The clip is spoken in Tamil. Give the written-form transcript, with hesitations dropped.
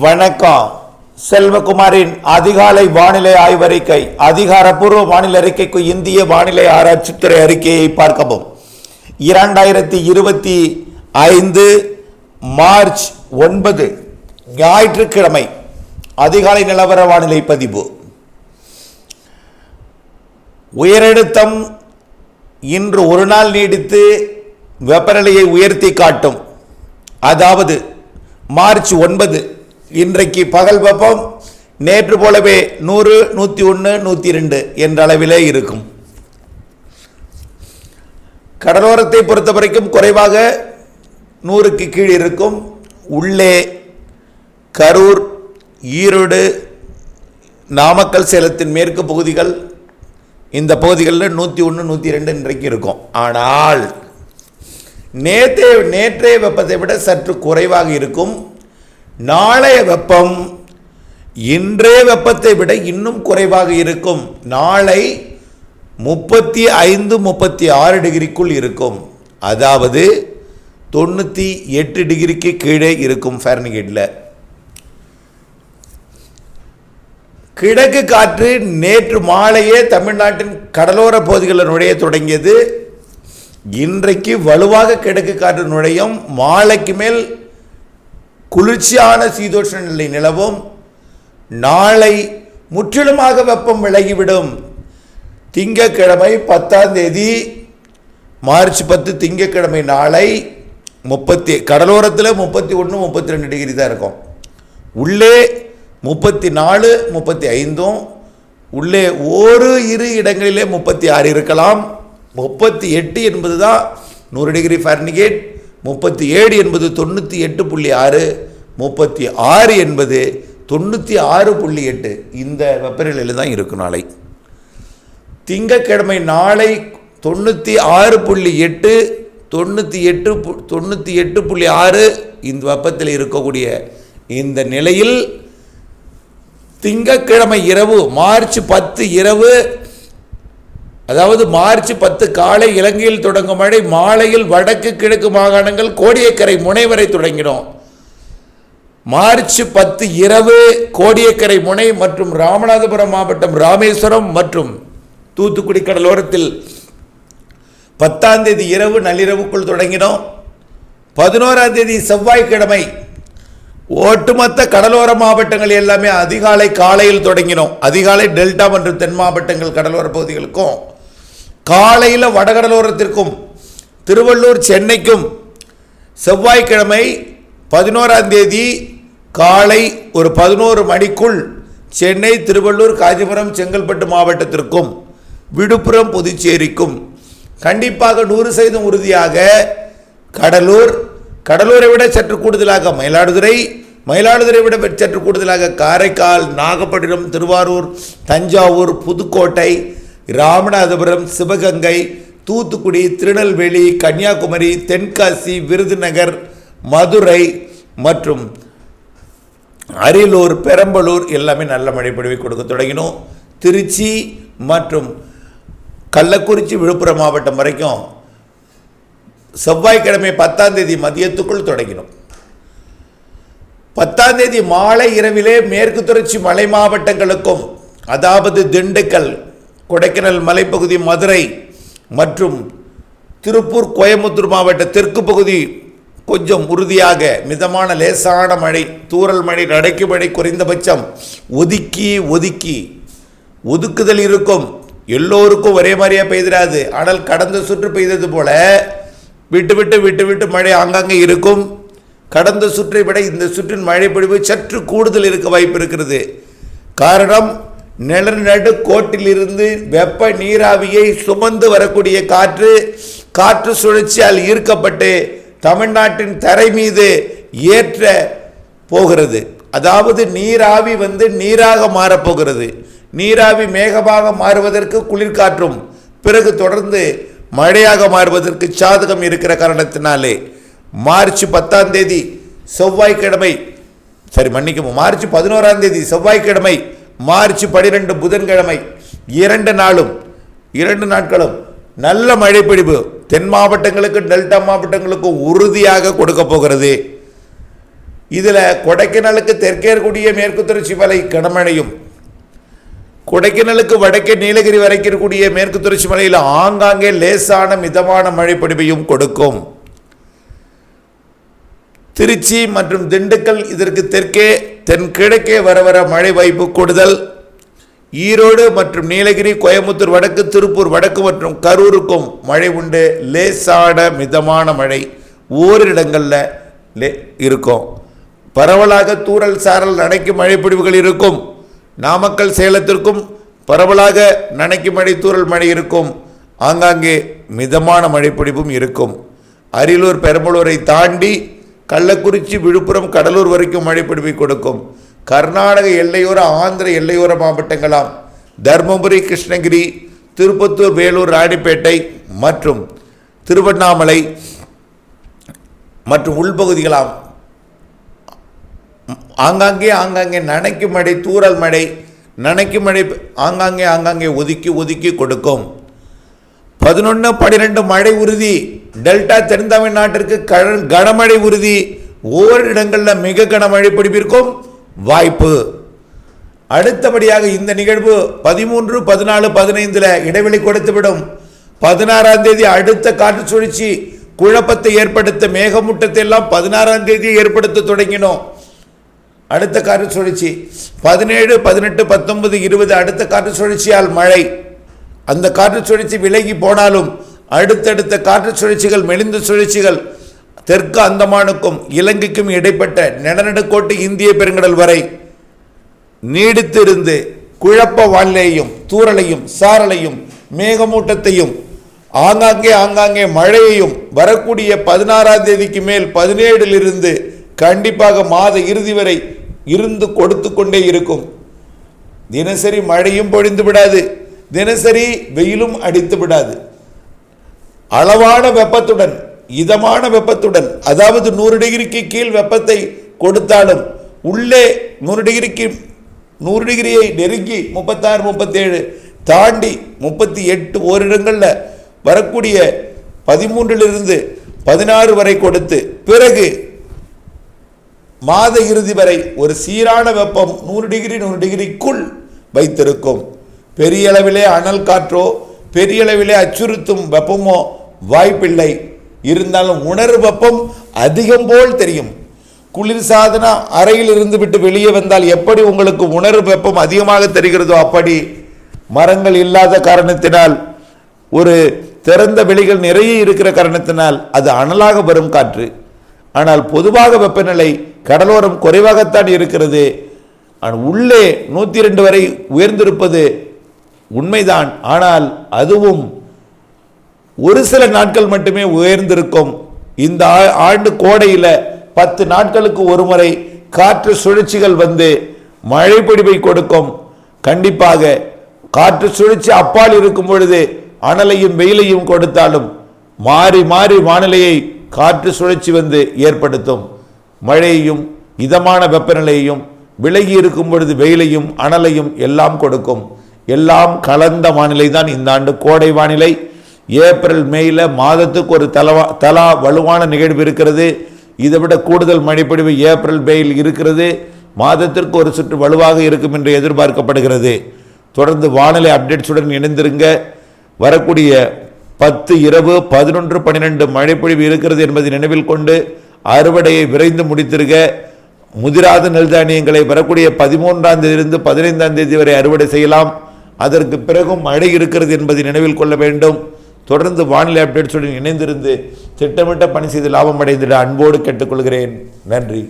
வணக்கம். செல்வகுமாரின் அதிகாலை வானிலை ஆய்வறிக்கை. அதிகாரப்பூர்வ வானிலை அறிக்கைக்கு இந்திய வானிலை ஆராய்ச்சித்துறை அறிக்கையை பார்க்கவும். 2025 மார்ச் 9 ஞாயிற்றுக்கிழமை அதிகாலை நிலவர வானிலை பதிவு. உயரழுத்தம் இன்று ஒரு நாள் நீடித்து வெப்பநிலையை உயர்த்தி காட்டும். அதாவது மார்ச் 9 இன்றைக்கு பகல் வெப்பம் நேற்று போலவே 100, 101, 102 என்ற அளவிலே இருக்கும். கடலோரத்தை பொறுத்த வரைக்கும் குறைவாக 100க்கு கீழ் இருக்கும். உள்ளே கரூர், ஈரோடு, நாமக்கல், சேலத்தின் மேற்கு பகுதிகள், இந்த பகுதிகளில் 101, 102 இன்றைக்கு இருக்கும். ஆனால் நேற்றைய வெப்பத்தை விட சற்று குறைவாக இருக்கும். நாளைய வெப்பம் இன்றைய வெப்பத்தை விட இன்னும் குறைவாக இருக்கும். நாளை 35, 36 டிகிரிக்குள் இருக்கும். அதாவது 98 டிகிரிக்கு கீழே இருக்கும் ஃபாரன்ஹீட்டில். கிழக்கு காற்று நேற்று மாலையே தமிழ்நாட்டின் கடலோர பகுதிகளில் நுழைய தொடங்கியது. இன்றைக்கு வலுவாக கிழக்கு காற்று நுழையும். மாலைக்கு மேல் குளிர்ச்சியான சீதோஷ்ண நிலை நிலவும். நாளை முற்றிலுமாக வெப்பம் விலகிவிடும். திங்கட்கிழமை 10ஆம் தேதி மார்ச் 10 திங்கட்கிழமை நாளை கடலோரத்தில் 31, 32 டிகிரி தான் இருக்கும். உள்ளே 34, 35, உள்ளே இரு இடங்களிலே 36 இருக்கலாம். 38 என்பது தான் 100 டிகிரி ஃபாரன்ஹீட். 37 என்பது 98.6, 36 என்பது 96.8. இந்த வெப்பநிலையில் தான் இருக்கும் நாளை. திங்கட்கிழமை நாளை 96.8, 98.6 இந்த வெப்பத்தில் இருக்கக்கூடிய இந்த நிலையில் திங்கட்கிழமை இரவு மார்ச் 10 இரவு, அதாவது மார்ச் 10 காலை இலங்கையில் தொடங்கும் மழை மாலையில் வடக்கு கிழக்கு மாகாணங்கள் கோடியக்கரை முனை வரை தொடங்கினோம். மார்ச் 10 இரவு கோடியக்கரை முனை மற்றும் ராமநாதபுரம் மாவட்டம் ராமேஸ்வரம் மற்றும் தூத்துக்குடி கடலோரத்தில் 10ஆம் தேதி இரவு நள்ளிரவுக்குள் தொடங்கினோம். 11ஆம் தேதி செவ்வாய்க்கிழமை ஒட்டுமொத்த கடலோர மாவட்டங்கள் எல்லாமே அதிகாலை காலையில் தொடங்கினோம். அதிகாலை டெல்டா மற்றும் தென் மாவட்டங்கள் கடலோர பகுதிகளுக்கும், காலையில் வடகடலோரத்திற்கும் திருவள்ளூர் சென்னைக்கும். செவ்வாய்க்கிழமை 11ஆம் தேதி காலை ஒரு 11 மணிக்குள் சென்னை, திருவள்ளூர், காஞ்சிபுரம், செங்கல்பட்டு மாவட்டத்திற்கும் விழுப்புரம், புதுச்சேரிக்கும். கண்டிப்பாக 100% உறுதியாக கடலூரை விட சற்று கூடுதலாக மயிலாடுதுறை விட சற்று கூடுதலாக காரைக்கால், நாகப்பட்டினம், திருவாரூர், தஞ்சாவூர், புதுக்கோட்டை, ராமநாதபுரம், சிவகங்கை, தூத்துக்குடி, திருநெல்வேலி, கன்னியாகுமரி, தென்காசி, விருதுநகர், மதுரை மற்றும் அரியலூர், பெரம்பலூர் எல்லாமே நல்ல மழை பொழிவை கொடுக்க தொடங்கினோம். திருச்சி மற்றும் கள்ளக்குறிச்சி, விழுப்புரம் மாவட்டம் வரைக்கும் செவ்வாய்க்கிழமை 10ஆம் தேதி மதியத்துக்குள் தொடங்கினோம். 10ஆம் தேதி மாலை இரவிலே மேற்கு தொடர்ச்சி மலை மாவட்டங்களுக்கும், அதாவது திண்டுக்கல், கொடைக்கானல் மலைப்பகுதி, மதுரை மற்றும் திருப்பூர், கோயம்புத்தூர் மாவட்ட தெற்கு பகுதி கொஞ்சம் உறுதியாக மிதமான லேசான மழை, தூறல் மழை, நடைக்கு மழை, குறைந்தபட்சம் ஒதுக்குதல் இருக்கும். எல்லோருக்கும் ஒரே மாதிரியாக பெய்திராது. ஆனால் கடந்த சுற்று பெய்தது போல விட்டு மழை ஆங்காங்கே இருக்கும். கடந்த சுற்றை விட இந்த சுற்றின் மழை பொழிவு சற்று கூடுதல் இருக்க வாய்ப்பு இருக்கிறது. காரணம், நிலநடு கோட்டிலிருந்து வெப்ப நீராவியை சுமந்து வரக்கூடிய காற்று சுழற்சியால் ஈர்க்கப்பட்டு தமிழ்நாட்டின் தரை மீது ஏற்ற போகிறது. அதாவது நீராவி நீராக மாறப்போகிறது. நீராவி மேகமாக மாறுவதற்கு குளிர்காற்றும், பிறகு தொடர்ந்து மழையாக மாறுவதற்கு சாதகம் இருக்கிற காரணத்தினாலே மார்ச் 10ஆம் தேதி செவ்வாய்க்கிழமை, மார்ச் 11ஆம் தேதி செவ்வாய்க்கிழமை, மார்ச் 12 புதன்கிழமை, 2 நாட்களும் நல்ல மழை பொழிவு தென் மாவட்டங்களுக்கு, டெல்டா மாவட்டங்களுக்கு உறுதியாக கொடுக்க போகிறது. இதில் கொடைக்கானலுக்கு தெற்கே இருக்கக்கூடிய மேற்கு தொடர்ச்சி மலை கனமழையும், கொடைக்கானலுக்கு வடக்கே நீலகிரி வரைக்கும் இருக்கக்கூடிய மேற்கு தொடர்ச்சி மலையில் ஆங்காங்கே லேசான மிதமான மழை பொழிவையும் கொடுக்கும். திருச்சி மற்றும் திண்டுக்கல் இதற்கு தெற்கே தென்கிழக்கே வர வர மழை வாய்ப்பு கூடுதல். ஈரோடு மற்றும் நீலகிரி, கோயம்புத்தூர் வடக்கு, திருப்பூர் வடக்கு மற்றும் கரூருக்கும் மழை உண்டு. லேசான மிதமான மழை ஓரிரு இடங்களில் இருக்கும். பரவலாக தூறல் சாரல் நனைக்கும் மழை பொழிவுகள் இருக்கும். நாமக்கல் சேலத்திற்கும் பரவலாக நனைக்கும் மழை தூறல் மழை இருக்கும். ஆங்காங்கே மிதமான மழை பொழிவும் இருக்கும். அரியலூர் பெரம்பலூரை தாண்டி கள்ளக்குறிச்சி விழுப்புரம் கடலூர் வரைக்கும் மழை பொழிவை கொடுக்கும். கர்நாடக எல்லையோர ஆந்திர எல்லையோர மாவட்டங்களாம் தர்மபுரி, கிருஷ்ணகிரி, திருப்பத்தூர், வேலூர், ராணிப்பேட்டை மற்றும் திருவண்ணாமலை மற்றும் உள்பகுதிகளாம் ஆங்காங்கே நனைக்கும் மழை தூறல் மழை நனைக்கும் மழை ஆங்காங்கே ஒதுக்கி கொடுக்கும். 11-12 மழை உறுதி. டெல்டா தென் தமிழ்நாட்டிற்கு கனமழை உறுதி. ஓரிடங்களில் மிக கனமழை பொழிவிற்கும் வாய்ப்பு. அடுத்தபடியாக இந்த நிகழ்வு 13, 14, 15 இடைவெளி கொடுத்துவிடும். 16ஆம் தேதி அடுத்த காற்று சுழற்சி குழப்பத்தை ஏற்படுத்த, மேகமூட்டத்தை எல்லாம் 16ஆம் தேதி ஏற்படுத்த தொடங்கினோம். அடுத்த காற்று சுழற்சி 17, 18, 19, 20 அடுத்த காற்று சுழற்சியால் மழை. அந்த காற்று சுழற்சி விலகி போனாலும் அடுத்தடுத்த காற்று சுழற்சிகள், மெலிந்த சுழற்சிகள் தெற்கு அந்தமானுக்கும் இலங்கைக்கும் இடைப்பட்ட நெடுநடுக்கோட்டு இந்திய பெருங்கடல் வரை நீடித்திருந்து குழப்ப வானிலையையும் தூறலையும் சாரலையும் மேகமூட்டத்தையும் ஆங்காங்கே மழையையும் வரக்கூடிய 16ஆம் தேதிக்கு மேல் 17 கண்டிப்பாக மாத இறுதி வரை இருந்து கொடுத்து கொண்டே இருக்கும். தினசரி மழையும் பொழிந்து விடாது, தினசரி வெயிலும் அடித்து விடாது. அளவான வெப்பத்துடன், இதமான வெப்பத்துடன், அதாவது 100 டிகிரிக்கு கீழ் வெப்பத்தை கொடுத்தாலும் உள்ளே 100 டிகிரியை நெருங்கி 36, 37 தாண்டி 38 ஓரிடங்களில் வரக்கூடிய 13 16 வரை கொடுத்து பிறகு மாத இறுதி வரை ஒரு சீரான வெப்பம் 100 டிகிரிக்குள் வைத்திருக்கும். பெரிய அளவிலே அனல் காற்றோ பெரிய அளவிலே அச்சுறுத்தும் வெப்பமோ வாய்ப்பில்லை. இருந்தாலும் உணர்வு வெப்பம் அதிகம் போல் தெரியும். குளிர்சாதன அறையில் இருந்து விட்டு வெளியே வந்தால் எப்படி உங்களுக்கு உணர்வு வெப்பம் அதிகமாக தெரிகிறதோ அப்படி மரங்கள் இல்லாத காரணத்தினால், ஒரு திறந்த வெளிகள் நிறைய இருக்கிற காரணத்தினால் அது அனலாக வரும் காற்று. ஆனால் பொதுவாக வெப்பநிலை கடலோரம் குறைவாகத்தான் இருக்கிறது. உள்ளே 102 வரை உயர்ந்திருப்பது உண்மைதான். ஆனால் அதுவும் ஒரு சில நாட்கள் மட்டுமே உயர்ந்திருக்கும். இந்த ஆண்டு கோடையில் 10 நாட்களுக்கு ஒரு முறை காற்று சுழற்சிகள் வந்து மழை பொழிவை கொடுக்கும். கண்டிப்பாக காற்று சுழற்சி அப்பால் இருக்கும் பொழுது அனலையும் வெயிலையும் கொடுத்தாலும் மாறி வானிலையை காற்று சுழற்சி வந்து ஏற்படுத்தும். மழையையும் இதமான வெப்பநிலையையும் விலகி இருக்கும் பொழுது வெயிலையும் அனலையும் எல்லாம் கொடுக்கும். எல்லாம் கலந்த வானிலை தான் இந்த ஆண்டு கோடை வானிலை. ஏப்ரல் மேயில் மாதத்துக்கு ஒரு தலா வலுவான நிகழ்வு இருக்கிறது. இதை விட கூடுதல் மழைப்பொழிவு ஏப்ரல் மேயில் இருக்கிறது. மாதத்திற்கு ஒரு சுற்று வலுவாக இருக்கும் என்று எதிர்பார்க்கப்படுகிறது. தொடர்ந்து வானிலை அப்டேட்ஸுடன் இணைந்திருங்க. வரக்கூடிய 10 இரவு 11, 12 மழைப்பொழிவு இருக்கிறது என்பதை நினைவில் கொண்டு அறுவடையை விரைந்து முடித்திருக்க. முதிராத நெல் தானியங்களை வரக்கூடிய 13ஆம் தேதியிலிருந்து 15ஆம் தேதி வரை அறுவடை செய்யலாம். அதற்கு பிறகும் மழை இருக்கிறது என்பதை நினைவில் கொள்ள வேண்டும். தொடர்ந்து வானிலை அப்டேட்ஸுடன் இணைந்திருந்து திட்டமிட்ட பணி செய்து லாபம் அடைந்திட அன்போடு கேட்டுக்கொள்கிறேன். நன்றி.